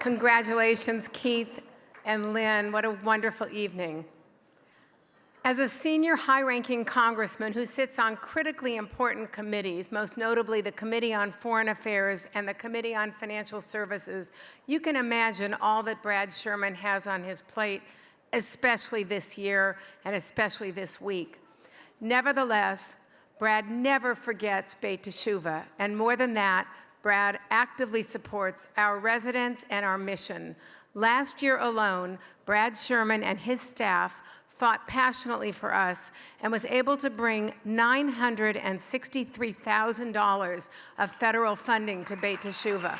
Congratulations, Keith and Lynn. What a wonderful evening. As a senior high-ranking congressman who sits on critically important committees, most notably the Committee on Foreign Affairs and the Committee on Financial Services, you can imagine all that Brad Sherman has on his plate, especially this year and especially this week. Nevertheless, Brad never forgets Beit Teshuvah, and more than that, Brad actively supports our residents and our mission. Last year alone, Brad Sherman and his staff fought passionately for us and was able to bring $963,000 of federal funding to Beit Teshuvah.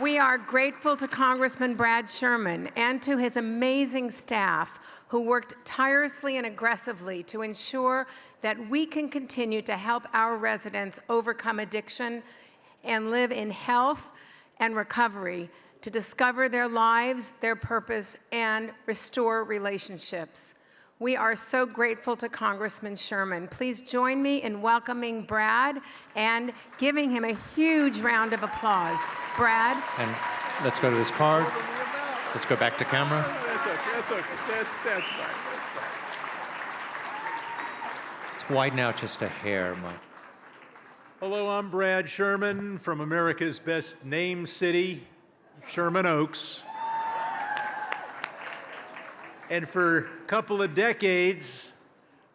We are grateful to Congressman Brad Sherman and to his amazing staff who worked tirelessly and aggressively to ensure that we can continue to help our residents overcome addiction and live in health and recovery, to discover their lives, their purpose, and restore relationships. We are so grateful to Congressman Sherman. Please join me in welcoming Brad and giving him a huge round of applause. Brad. And let's go to this card. Let's go back to camera. That's okay, that's okay, that's fine. Let's widen out just a hair, Mike. Hello, I'm Brad Sherman from America's best named city, Sherman Oaks. And for a couple of decades,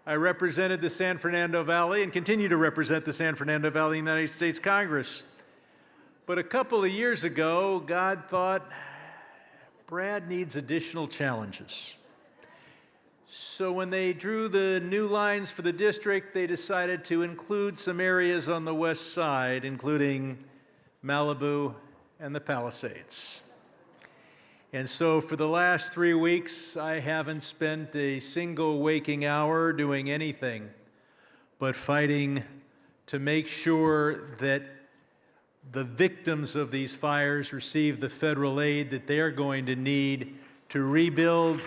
I represented the San Fernando Valley and continue to represent the San Fernando Valley in the United States Congress. But a couple of years ago, God thought, Brad needs additional challenges. So when they drew the new lines for the district, they decided to include some areas on the west side, including Malibu and the Palisades. And so for the last 3 weeks, I haven't spent a single waking hour doing anything but fighting to make sure that the victims of these fires receive the federal aid that they are going to need to rebuild,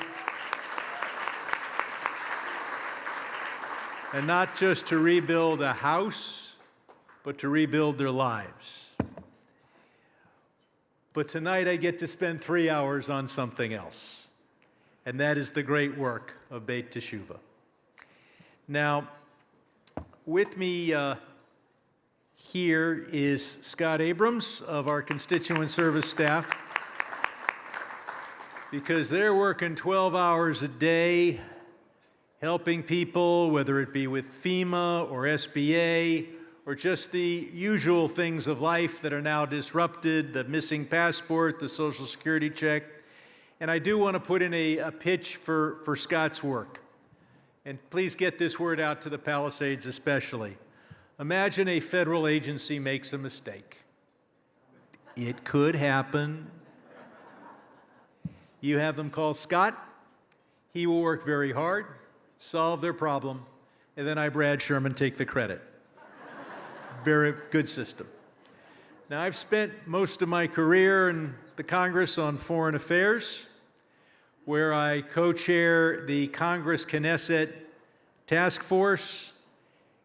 and not just to rebuild a house, but to rebuild their lives. But tonight I get to spend 3 hours on something else, and that is the great work of Beit Teshuvah. Now, with me here is Scott Abrams of our constituent service staff, because they're working 12 hours a day helping people, whether it be with FEMA or SBA or just the usual things of life that are now disrupted, the missing passport, the Social Security check. And I do want to put in a pitch for Scott's work. And please get this word out to the Palisades especially. Imagine a federal agency makes a mistake. It could happen. You have them call Scott. He will work very hard, solve their problem, and then I, Brad Sherman, take the credit. Very good system. Now, I've spent most of my career in the Congress on Foreign Affairs, where I co-chair the Congress-Knesset Task Force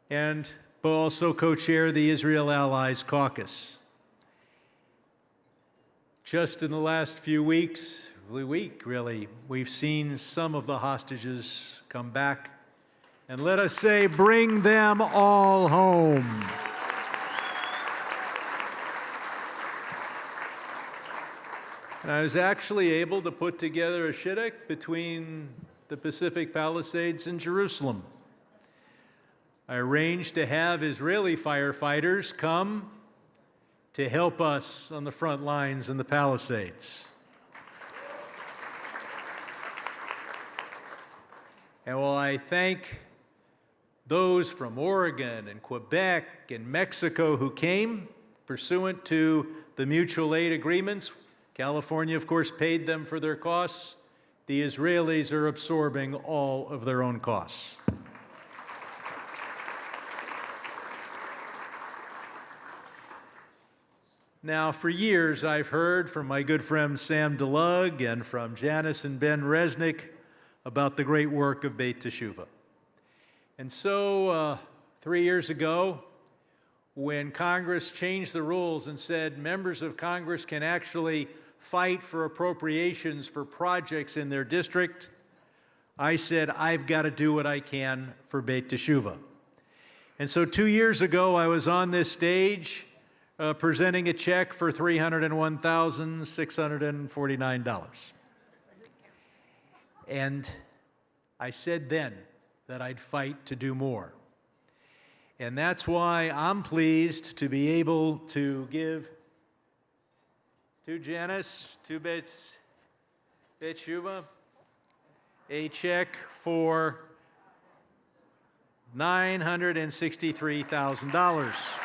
and also co-chair the Israel Allies Caucus. Just in the last few weeks, really, we've seen some of the hostages come back. And let us say, bring them all home. And I was actually able to put together a shidduch between the Pacific Palisades and Jerusalem. I arranged to have Israeli firefighters come to help us on the front lines in the Palisades. And while I thank those from Oregon and Quebec and Mexico who came pursuant to the mutual aid agreements, California, of course, paid them for their costs. The Israelis are absorbing all of their own costs. Now, for years, I've heard from my good friend Sam DeLug and from Janice and Ben Reznik about the great work of Beit Teshuvah. And so, 3 years ago, when Congress changed the rules and said members of Congress can actually fight for appropriations for projects in their district, I said, I've got to do what I can for Beit Teshuvah. And so 2 years ago, I was on this stage presenting a check for $301,649. And I said then that I'd fight to do more. And that's why I'm pleased to be able to give to Janice, to Beit Teshuvah, a check for $963,000.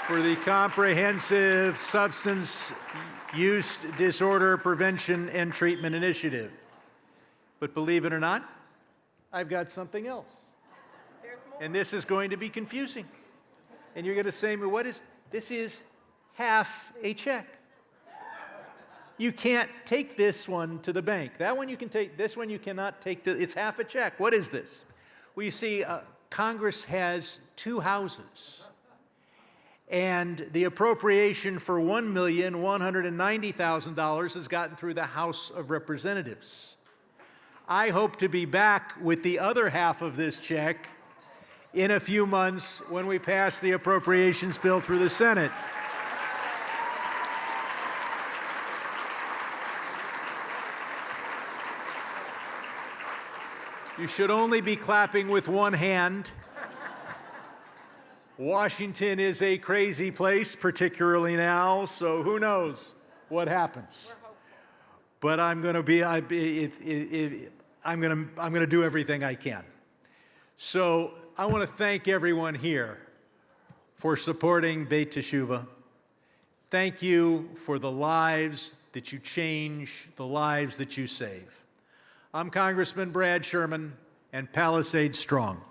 For the Comprehensive Substance Use Disorder Prevention and Treatment Initiative. But believe it or not, I've got something else. And this is going to be confusing. And you're going to say, what is, this is half a check. You can't take this one to the bank. That one you can take, this one you cannot take, it's half a check. What is this? Well, you see, Congress has two houses. And the appropriation for $1,190,000 has gotten through the House of Representatives. I hope to be back with the other half of this check in a few months when we pass the appropriations bill through the Senate. You should only be clapping with one hand. Washington is a crazy place, particularly now, so who knows what happens. But I'm going to do everything I can. So I want to thank everyone here for supporting Beit Teshuvah. Thank you for the lives that you change, the lives that you save. I'm Congressman Brad Sherman, and Palisades strong.